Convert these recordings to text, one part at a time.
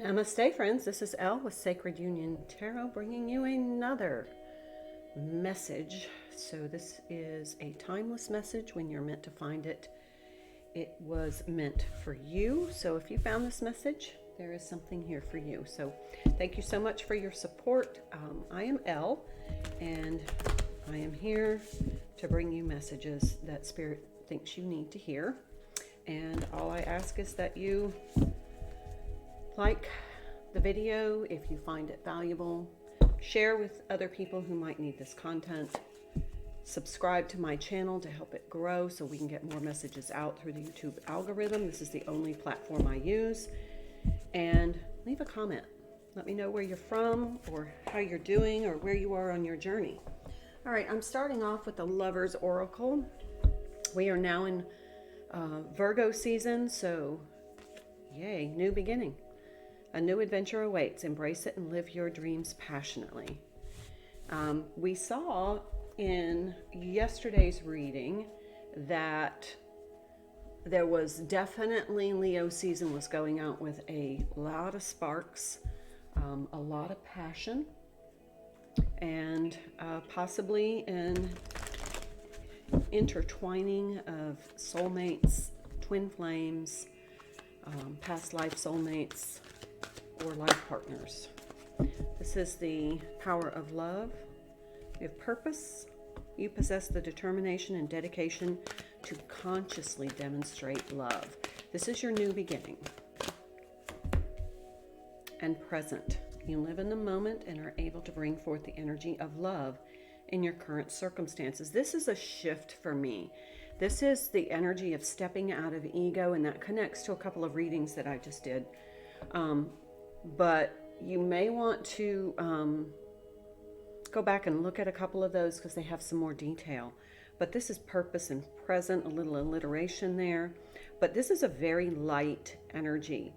Namaste, friends. This is Elle with Sacred Union Tarot, bringing you another message. So this is a timeless message when you're meant to find it. It was meant for you. So if you found this message, there is something here for you. So thank you so much for your support. I am Elle, and I am here to bring you messages that Spirit thinks you need to hear. And all I ask is that you like the video if you find it valuable, share with other people who might need this content, subscribe to my channel to help it grow so we can get more messages out through the YouTube algorithm. This is the only platform I use. And leave a comment. Let me know where you're from or how you're doing or where you are on your journey. All right, I'm starting off with the Lover's Oracle. We are now in Virgo season, so yay, new beginning. A new adventure awaits. Embrace it and live your dreams passionately. We saw in yesterday's reading that there was definitely Leo season was going out with a lot of sparks, a lot of passion, and possibly an intertwining of soulmates, twin flames, past life soulmates, or life partners. This is the power of love. You have purpose. You possess the determination and dedication to consciously demonstrate love. This is your new beginning. And present. You live in the moment and are able to bring forth the energy of love in your current circumstances. This is a shift for me. This is the energy of stepping out of ego, and that connects to a couple of readings that I just did. But you may want to go back and look at a couple of those because they have some more detail. But this is purpose and present, a little alliteration there. But this is a very light energy.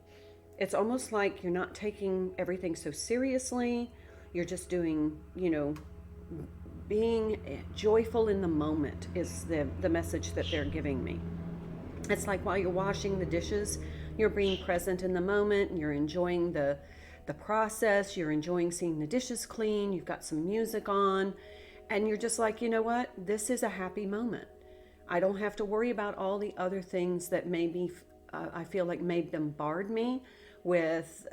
It's almost like you're not taking everything so seriously. You're just doing, being joyful in the moment is the message that they're giving me. It's like while you're washing the dishes, you're being present in the moment, and you're enjoying the process, you're enjoying seeing the dishes clean, you've got some music on, and you're just like, you know what, this is a happy moment. I don't have to worry about all the other things that maybe I feel like may bombard me with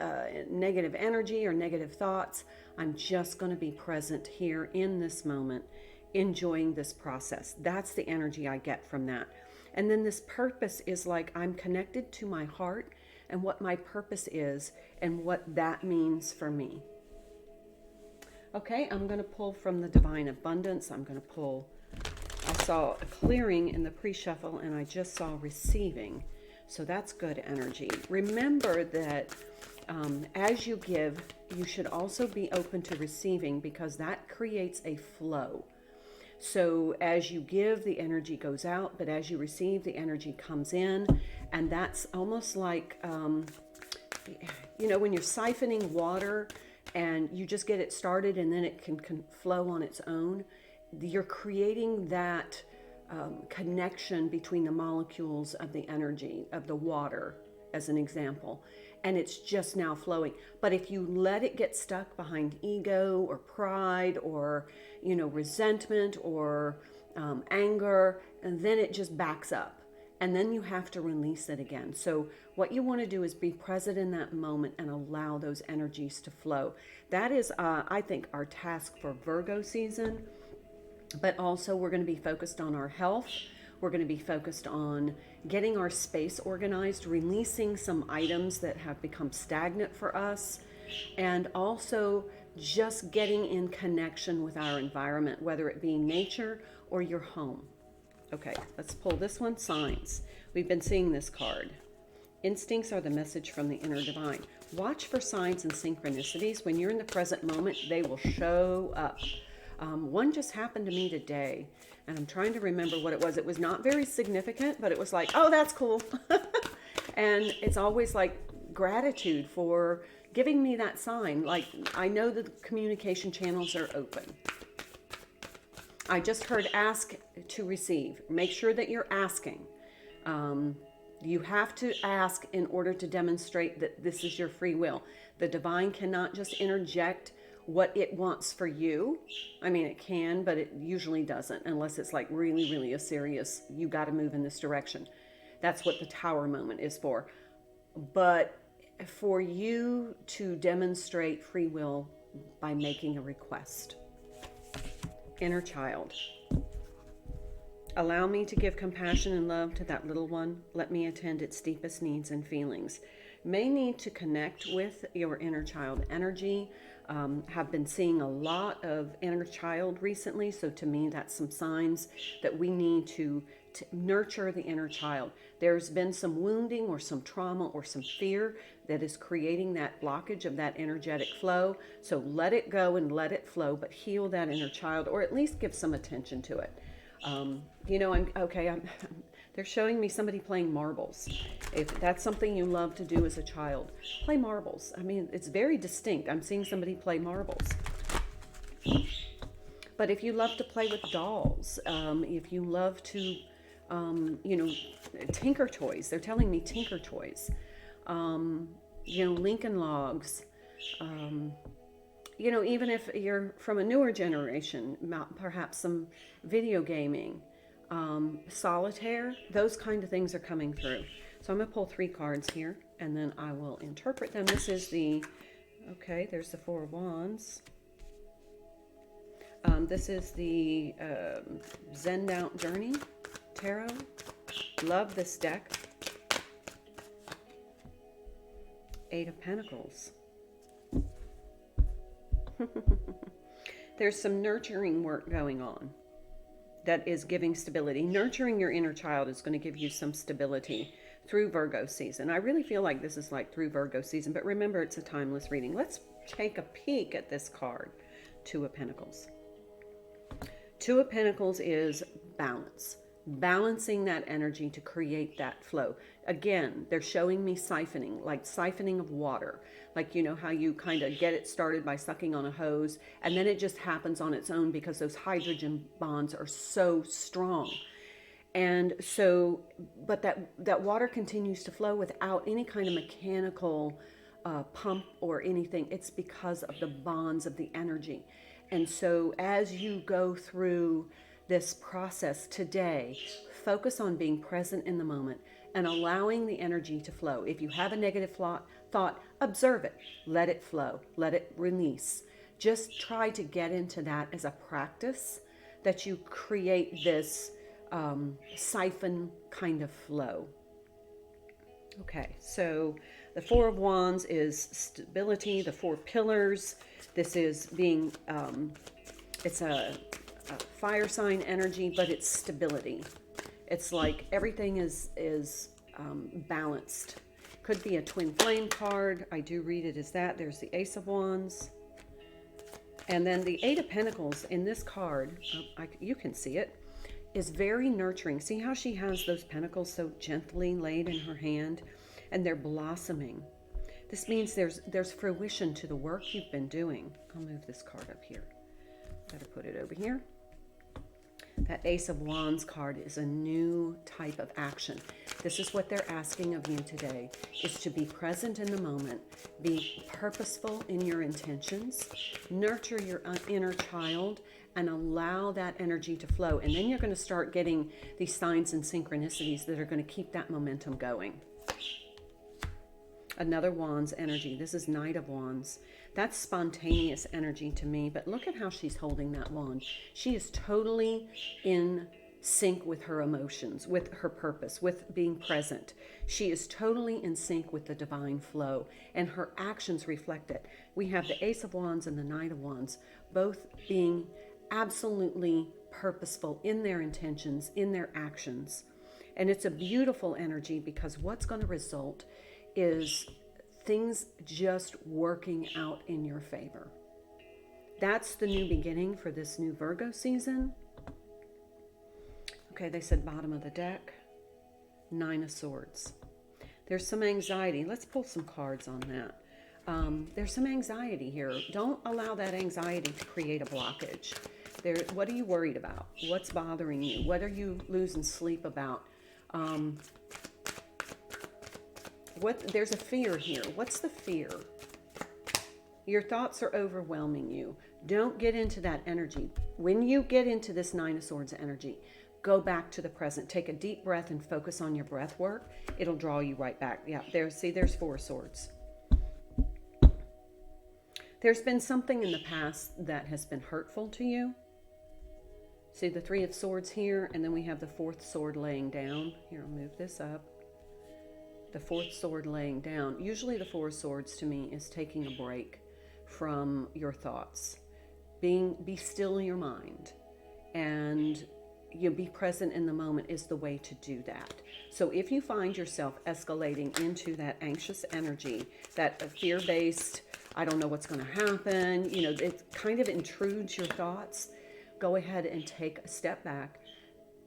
negative energy or negative thoughts. I'm just going to be present here in this moment, enjoying this process. That's the energy I get from that. And then this purpose is like I'm connected to my heart and what my purpose is and what that means for me. Okay, I'm going to pull from the Divine Abundance. I saw a clearing in the pre-shuffle and I just saw receiving. So that's good energy. Remember that as you give, you should also be open to receiving because that creates a flow. So as you give, the energy goes out, but as you receive, the energy comes in. And that's almost like, when you're siphoning water and you just get it started and then it can flow on its own. You're creating that connection between the molecules of the energy of the water, as an example. And it's just now flowing. But if you let it get stuck behind ego or pride or, resentment or anger, and then it just backs up. And then you have to release it again. So what you want to do is be present in that moment and allow those energies to flow. That is, I think, our task for Virgo season. But also we're going to be focused on our health. We're going to be focused on getting our space organized, releasing some items that have become stagnant for us, and also just getting in connection with our environment, whether it be nature or your home. Okay, let's pull this one, signs. We've been seeing this card. Instincts are the message from the inner divine. Watch for signs and synchronicities. When you're in the present moment, they will show up. One just happened to me today, and I'm trying to remember what it was. It was not very significant, but it was like, oh, that's cool. And it's always like gratitude for giving me that sign. Like, I know the communication channels are open. I just heard ask to receive. Make sure that you're asking. You have to ask in order to demonstrate that this is your free will. The divine cannot just interject what it wants for you. I mean, it can, but it usually doesn't, unless it's like really, really a serious, you got to move in this direction. That's what the Tower moment is for. But for you to demonstrate free will by making a request. Inner child. Allow me to give compassion and love to that little one. Let me attend its deepest needs and feelings. May need to connect with your inner child energy. Have been seeing a lot of inner child recently. So to me, that's some signs that we need to nurture the inner child. There's been some wounding or some trauma or some fear that is creating that blockage of that energetic flow. So let it go and let it flow, but heal that inner child, or at least give some attention to it. You know, they're showing me somebody playing marbles. If that's something you love to do as a child, play marbles. I mean, it's very distinct. I'm seeing somebody play marbles. But if you love to play with dolls, if you love to, you know, tinker toys, they're telling me tinker toys, you know, Lincoln Logs, you know, even if you're from a newer generation, perhaps some video gaming, solitaire, those kind of things are coming through. So I'm going to pull 3 cards here, and then I will interpret them. This is the, okay, there's the 4 of Wands. This is the Zen Out Journey Tarot. Love this deck. 8 of Pentacles. There's some nurturing work going on that is giving stability. Nurturing your inner child is going to give you some stability through Virgo season. I really feel like this is like through Virgo season, but remember, it's a timeless reading. Let's take a peek at this card. 2 of Pentacles. 2 of Pentacles is balance. Balancing that energy to create that flow. Again, they're showing me siphoning, like siphoning of water. Like, you know, how you kind of get it started by sucking on a hose, and then it just happens on its own because those hydrogen bonds are so strong. And so, but that water continues to flow without any kind of mechanical pump or anything. It's because of the bonds of the energy. And so as you go through this process today, focus on being present in the moment and allowing the energy to flow. If you have a negative thought, observe it, let it flow, let it release. Just try to get into that as a practice, that you create this siphon kind of flow. Okay, so the 4 of Wands is stability, the 4 pillars. This is being, it's a fire sign energy, but it's stability. It's like everything is balanced. Could be a twin flame card. I do read it as that. There's the Ace of Wands. And then the 8 of Pentacles in this card, you can see it, is very nurturing. See how she has those pentacles so gently laid in her hand, and they're blossoming. This means there's fruition to the work you've been doing. I'll move this card up here. Better put it over here. That Ace of Wands card is a new type of action. This is what they're asking of you today, is to be present in the moment, be purposeful in your intentions, nurture your inner child, and allow that energy to flow. And then you're going to start getting these signs and synchronicities that are going to keep that momentum going. Another Wands energy. This is Knight of Wands. That's spontaneous energy to me, but look at how she's holding that wand. She is totally in sync with her emotions, with her purpose, with being present. She is totally in sync with the divine flow, and her actions reflect it. We have the Ace of Wands and the Knight of Wands, both being absolutely purposeful in their intentions, in their actions. And it's a beautiful energy, because what's going to result is things just working out in your favor. That's the new beginning for this new Virgo season. Okay, they said bottom of the deck, 9 of Swords. There's some anxiety. Let's pull some cards on that. There's some anxiety here. Don't allow that anxiety to create a blockage. What are you worried about? What's bothering you? What are you losing sleep about? There's a fear here. What's the fear? Your thoughts are overwhelming you. Don't get into that energy. When you get into this Nine of Swords energy, go back to the present. Take a deep breath and focus on your breath work. It'll draw you right back. Yeah, there's Four of Swords. There's been something in the past that has been hurtful to you. See the Three of Swords here, and then we have the fourth sword laying down. Here, I'll move this up. The fourth sword laying down. Usually the Four of Swords to me is taking a break from your thoughts. Be still in your mind, and be present in the moment is the way to do that. So if you find yourself escalating into that anxious energy, that fear-based, I don't know what's going to happen, it kind of intrudes your thoughts, go ahead and take a step back,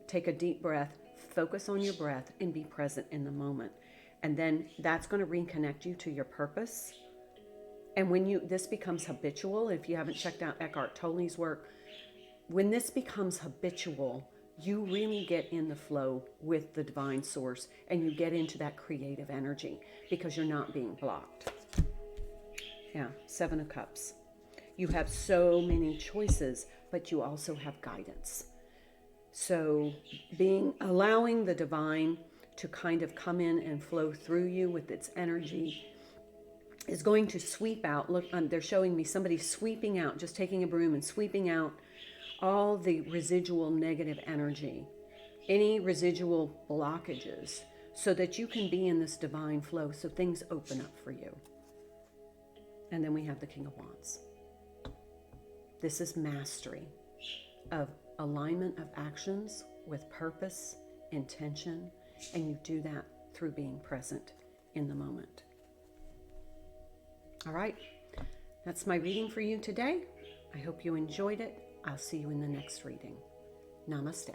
take a deep breath, focus on your breath, and be present in the moment. And then that's going to reconnect you to your purpose. And when this becomes habitual, if you haven't checked out Eckhart Tolle's work, when this becomes habitual, you really get in the flow with the divine source, and you get into that creative energy because you're not being blocked. Yeah, Seven of Cups. You have so many choices, but you also have guidance. So allowing the divine to kind of come in and flow through you with its energy is going to sweep out. Look, they're showing me somebody sweeping out, just taking a broom and sweeping out all the residual negative energy, any residual blockages, so that you can be in this divine flow, so things open up for you. And then we have the King of Wands. This is mastery of alignment of actions with purpose, intention, and you do that through being present in the moment. All right, that's my reading for you today. I hope you enjoyed it. I'll see you in the next reading. Namaste.